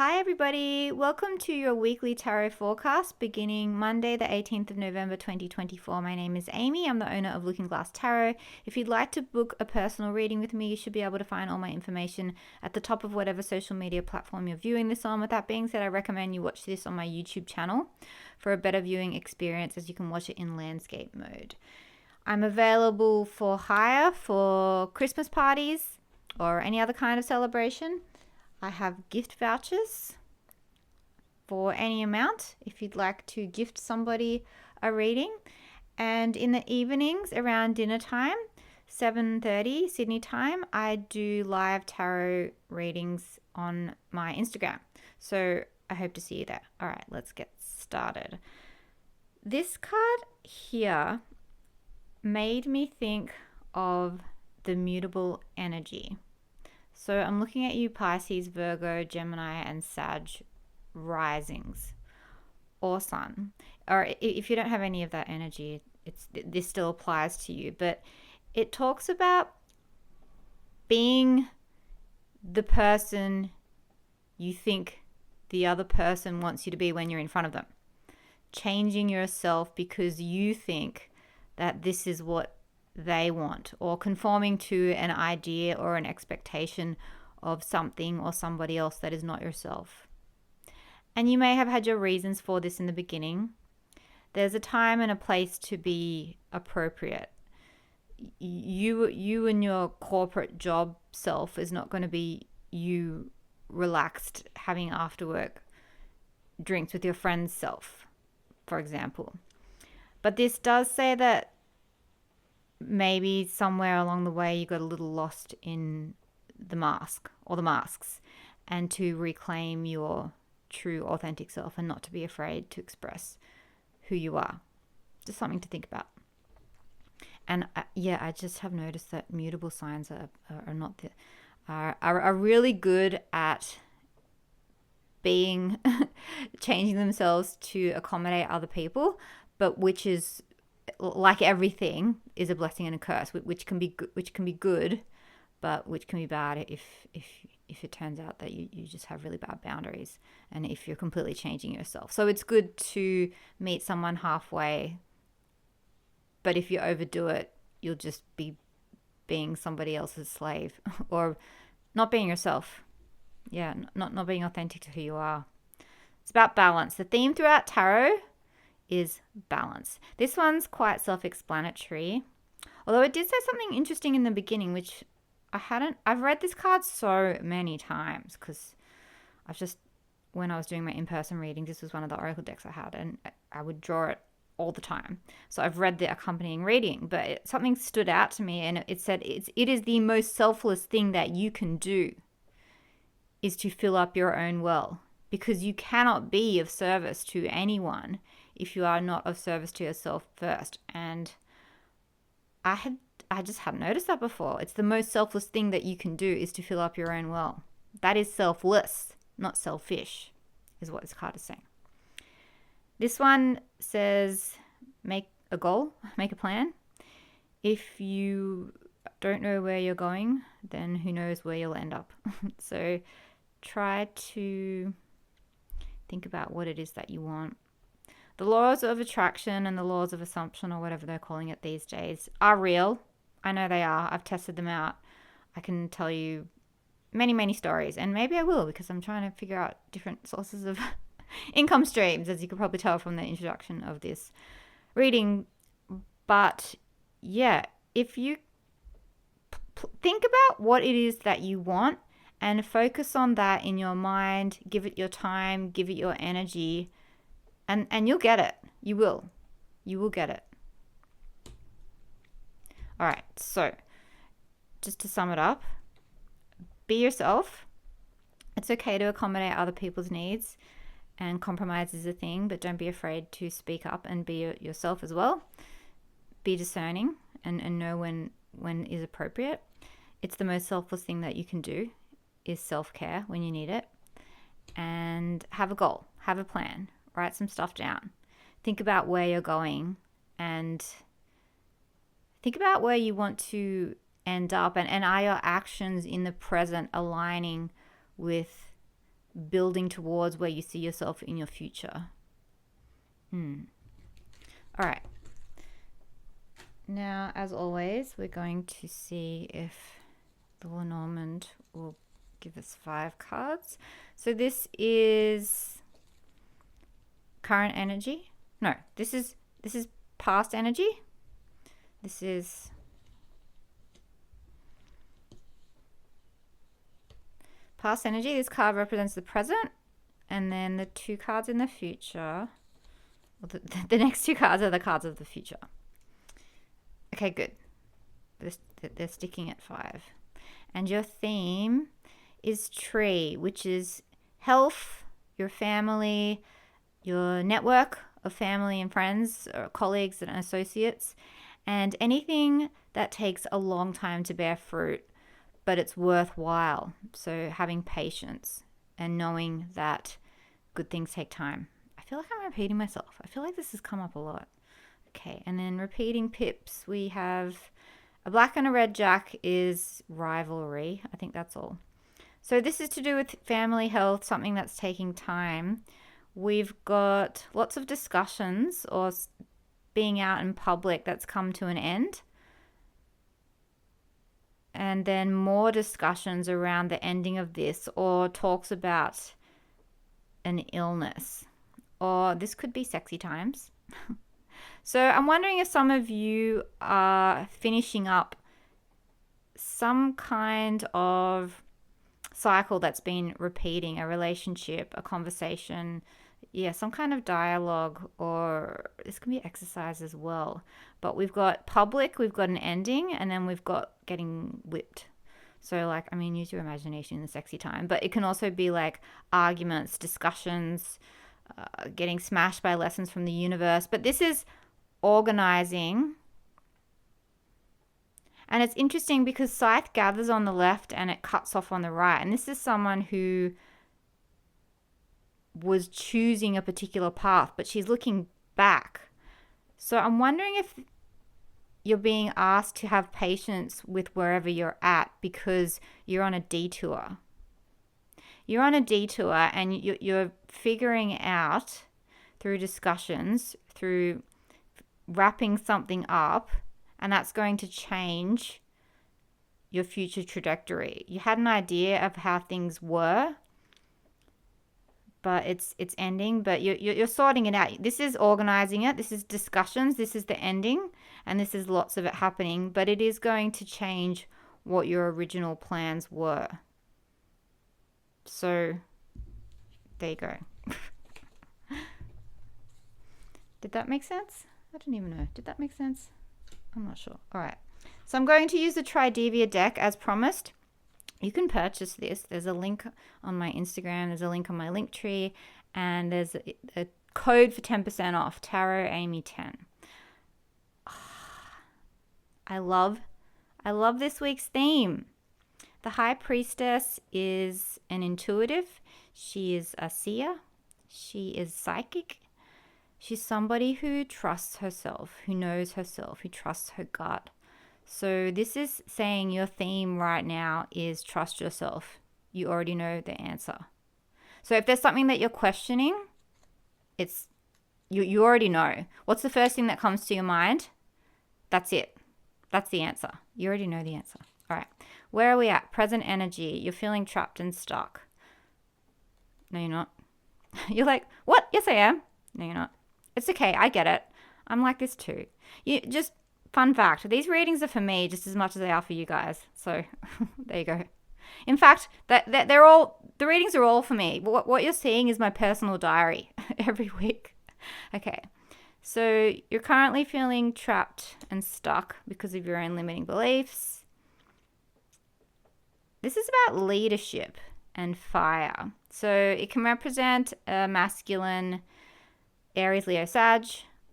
Hi everybody, welcome to your weekly tarot forecast beginning Monday the 18th of November 2024. My name is Amy, I'm the owner of Looking Glass Tarot. If you'd like to book a personal reading with me, you should be able to find all my information at the top of whatever social media platform you're viewing this on. With that being said, I recommend you watch this on my YouTube channel for a better viewing experience, as you can watch it in landscape mode. I'm available for hire for Christmas parties or any other kind of celebration. I have gift vouchers for any amount if you'd like to gift somebody a reading. And in the evenings around dinner time, 7:30 Sydney time, I do live tarot readings on my Instagram. So I hope to see you there. All right, let's get started. This card here made me think of the mutable energy. So I'm looking at you, Pisces, Virgo, Gemini, and Sag risings or sun. Or if you don't have any of that energy, this still applies to you. But it talks about being the person you think the other person wants you to be when you're in front of them. Changing yourself because you think that this is what they want, or conforming to an idea or an expectation of something or somebody else that is not yourself. And you may have had your reasons for this in the beginning. There's a time and a place to be appropriate. You and your corporate job self is not going to be you relaxed having after work drinks with your friend's self, for example. But this does say that maybe somewhere along the way you got a little lost in the mask or the masks, and to reclaim your true authentic self and not to be afraid to express who you are. Just something to think about. And I just have noticed that mutable signs are really good at being changing themselves to accommodate other people, but which is, like everything, is a blessing and a curse, which can be good, but which can be bad if it turns out that you just have really bad boundaries, and if you're completely changing yourself. So it's good to meet someone halfway, but if you overdo it, you'll just be being somebody else's slave or not being yourself. Yeah, not being authentic to who you are. It's about balance. The theme throughout tarot is balance. This one's quite self-explanatory, although it did say something interesting in the beginning, which I've read this card so many times, because when I was doing my in-person readings, this was one of the oracle decks I had, and I would draw it all the time. So I've read the accompanying reading, but something stood out to me, and it said it is the most selfless thing that you can do is to fill up your own well, because you cannot be of service to anyone if you are not of service to yourself first. And I just hadn't noticed that before. It's the most selfless thing that you can do is to fill up your own well. That is selfless, not selfish, is what this card is saying. This one says, make a goal, make a plan. If you don't know where you're going, then who knows where you'll end up. So try to think about what it is that you want. The laws of attraction and the laws of assumption, or whatever they're calling it these days, are real. I know they are. I've tested them out. I can tell you many, many stories, and maybe I will, because I'm trying to figure out different sources of income streams, as you could probably tell from the introduction of this reading. But yeah, if you think about what it is that you want and focus on that in your mind, give it your time, give it your energy, and you'll get it. You will get it. All right, so just to sum it up, be yourself. It's okay to accommodate other people's needs, and compromise is a thing, but don't be afraid to speak up and be yourself as well. Be discerning and know when is appropriate. It's the most selfless thing that you can do is self-care when you need it. And have a goal, have a plan, write some stuff down. Think about where you're going, and think about where you want to end up, and are your actions in the present aligning with building towards where you see yourself in your future. All right. Now, as always, we're going to see if the Lenormand will give us 5 cards. So this is current energy. No, this is past energy. This is past energy. This card represents the present, and then the 2 cards in the future. Well, the next 2 cards are the cards of the future. Okay, good. They're sticking at 5. And your theme is tree, which is health, your family, your network of family and friends, or colleagues and associates, and anything that takes a long time to bear fruit, but it's worthwhile. So having patience and knowing that good things take time. I feel like I'm repeating myself. I feel like this has come up a lot. Okay, and then repeating pips, we have a black and a red jack is rivalry. I think that's all. So this is to do with family health, something that's taking time. We've got lots of discussions or being out in public that's come to an end. And then more discussions around the ending of this, or talks about an illness. Or this could be sexy times. So I'm wondering if some of you are finishing up some kind of cycle that's been repeating, a relationship, a conversation, some kind of dialogue, or this can be exercise as well. But we've got public, we've got an ending, and then we've got getting whipped. So use your imagination in the sexy time, but it can also be like arguments, discussions, getting smashed by lessons from the universe. But this is organizing. And it's interesting because Scythe gathers on the left and it cuts off on the right. And this is someone who was choosing a particular path, but she's looking back. So I'm wondering if you're being asked to have patience with wherever you're at because you're on a detour. You're on a detour and you're figuring out through discussions, through wrapping something up, and that's going to change your future trajectory. You had an idea of how things were, but it's ending, but you're sorting it out. This is organizing it. This is discussions. This is the ending, and this is lots of it happening, but it is going to change what your original plans were. So there you go. Did that make sense? I don't even know. Did that make sense? I'm not sure. All right. So I'm going to use the Tridevia deck as promised. You can purchase this. There's a link on my Instagram. There's a link on my Linktree. And there's a code for 10% off. Tarot Amy 10. I love this week's theme. The High Priestess is an intuitive. She is a seer. She is psychic. She's somebody who trusts herself, who knows herself, who trusts her gut. So this is saying your theme right now is trust yourself. You already know the answer. So if there's something that you're questioning, it's you already know. What's the first thing that comes to your mind? That's it. That's the answer. You already know the answer. All right. Where are we at? Present energy. You're feeling trapped and stuck. No, you're not. You're like, what? Yes, I am. No, you're not. It's okay. I get it. I'm like this too. Fun fact. These readings are for me just as much as they are for you guys. So there you go. In fact, the readings are all for me. What you're seeing is my personal diary every week. Okay. So you're currently feeling trapped and stuck because of your own limiting beliefs. This is about leadership and fire. So it can represent a masculine Aries, Leo, Sag,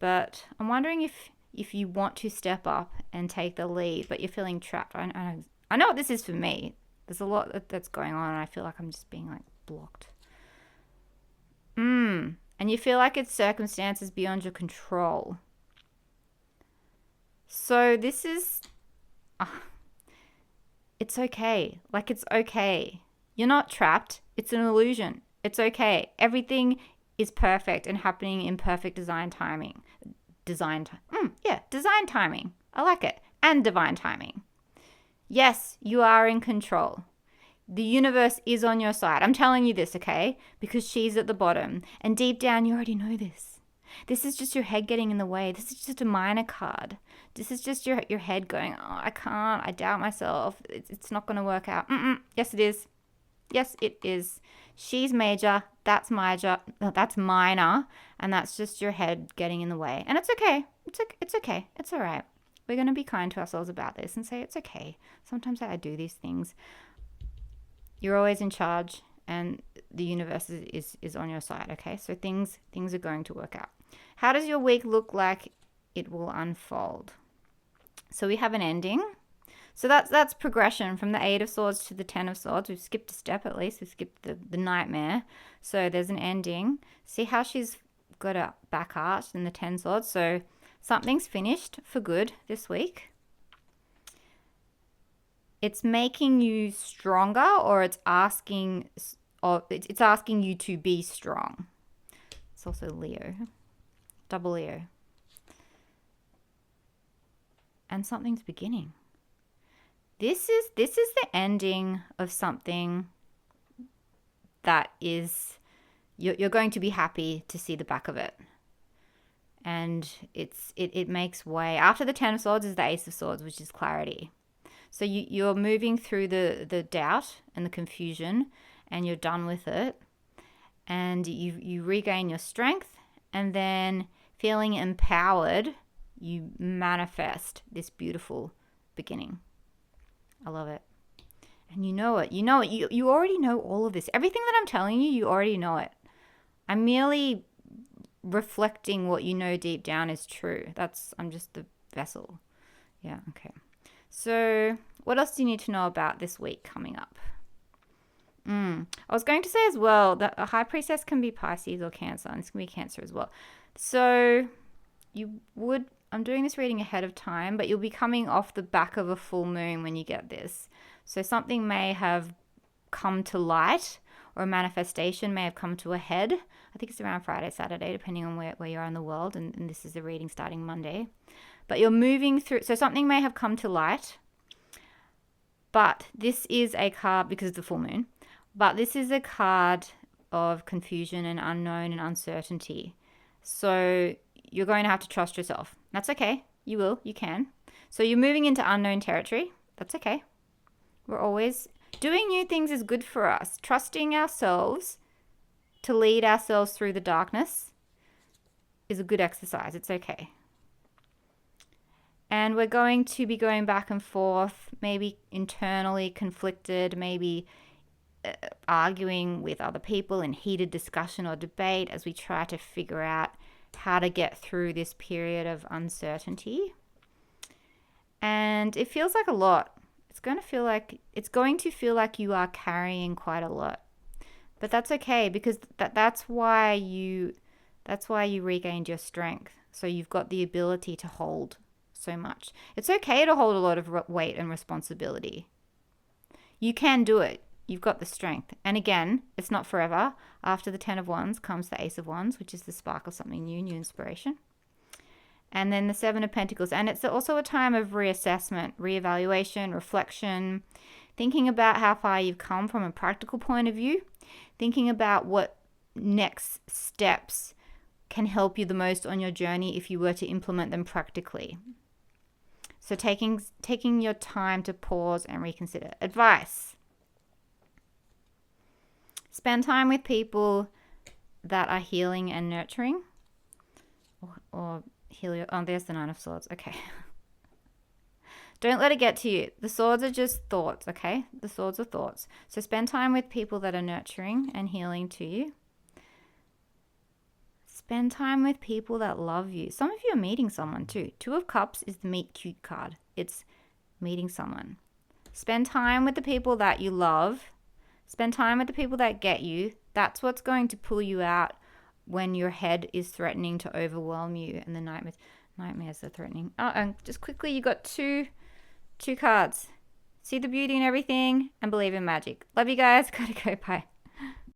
but I'm wondering if you want to step up and take the lead, but you're feeling trapped. I know what this is for me. There's a lot that's going on, and I feel like I'm just being blocked. And you feel like it's circumstances beyond your control. So this is, it's okay. It's okay. You're not trapped. It's an illusion. It's okay. Everything is perfect and happening in perfect design timing. Design timing. I like it. And divine timing. Yes, you are in control. The universe is on your side. I'm telling you this, okay? Because she's at the bottom. And deep down, you already know this. This is just your head getting in the way. This is just a minor card. This is just your head going, oh, I can't. I doubt myself. It's not going to work out. Yes, it is. Yes, it is. She's major. That's major. That's minor. And that's just your head getting in the way. And it's okay. It's okay. It's all right. We're going to be kind to ourselves about this and say it's okay. Sometimes I do these things. You're always in charge and the universe is on your side, okay? So things are going to work out. How does your week look like it will unfold? So we have an ending. So that's progression from the 8 of Swords to the 10 of Swords. We've skipped a step at least. We've skipped the nightmare. So there's an ending. See how she's got a back arch in the 10 Swords. So something's finished for good this week. It's making you stronger, or it's asking you to be strong. It's also Leo. Double Leo. And something's beginning. This is the ending of something that is you're going to be happy to see the back of it. And it makes way. After the 10 of Swords is the Ace of Swords, which is clarity. So you're moving through the doubt and the confusion, and you're done with it. And you regain your strength, and then feeling empowered, you manifest this beautiful beginning. I love it. And you know it. You already know all of this. Everything that I'm telling you, you already know it. I'm merely reflecting what you know deep down is true. I'm just the vessel. Yeah, okay. So what else do you need to know about this week coming up? I was going to say as well that a high priestess can be Pisces or Cancer, and this can be Cancer as well. So I'm doing this reading ahead of time, but you'll be coming off the back of a full moon when you get this. So something may have come to light, or a manifestation may have come to a head. I think it's around Friday, Saturday, depending on where you are in the world. And this is the reading starting Monday. But you're moving through, so something may have come to light. But this is a card, because of the full moon, but this is a card of confusion and unknown and uncertainty. So you're going to have to trust yourself. That's okay. You will. You can. So you're moving into unknown territory. That's okay. We're always doing new things is good for us. Trusting ourselves to lead ourselves through the darkness is a good exercise. It's okay. And we're going to be going back and forth, maybe internally conflicted, maybe arguing with other people in heated discussion or debate as we try to figure out how to get through this period of uncertainty. And it feels like a lot. It's going to feel like you are carrying quite a lot. But that's okay, because that's why you regained your strength. So you've got the ability to hold so much. It's okay to hold a lot of weight and responsibility. You can do it. You've got the strength. And again, it's not forever. After the 10 of Wands comes the Ace of Wands, which is the spark of something new inspiration. And then the 7 of Pentacles. And it's also a time of reassessment, reevaluation, reflection, thinking about how far you've come from a practical point of view, thinking about what next steps can help you the most on your journey if you were to implement them practically. So taking your time to pause and reconsider. Advice. Spend time with people that are healing and nurturing. Or heal. Oh, there's the 9 of Swords. Okay. Don't let it get to you. The swords are just thoughts, okay? The swords are thoughts. So spend time with people that are nurturing and healing to you. Spend time with people that love you. Some of you are meeting someone too. 2 of Cups is the meet cute card. It's meeting someone. Spend time with the people that you love. Spend time with the people that get you. That's what's going to pull you out when your head is threatening to overwhelm you and the nightmares are threatening. Oh, and just quickly, you got two cards. See the beauty in everything and believe in magic. Love you guys. Gotta go. Bye.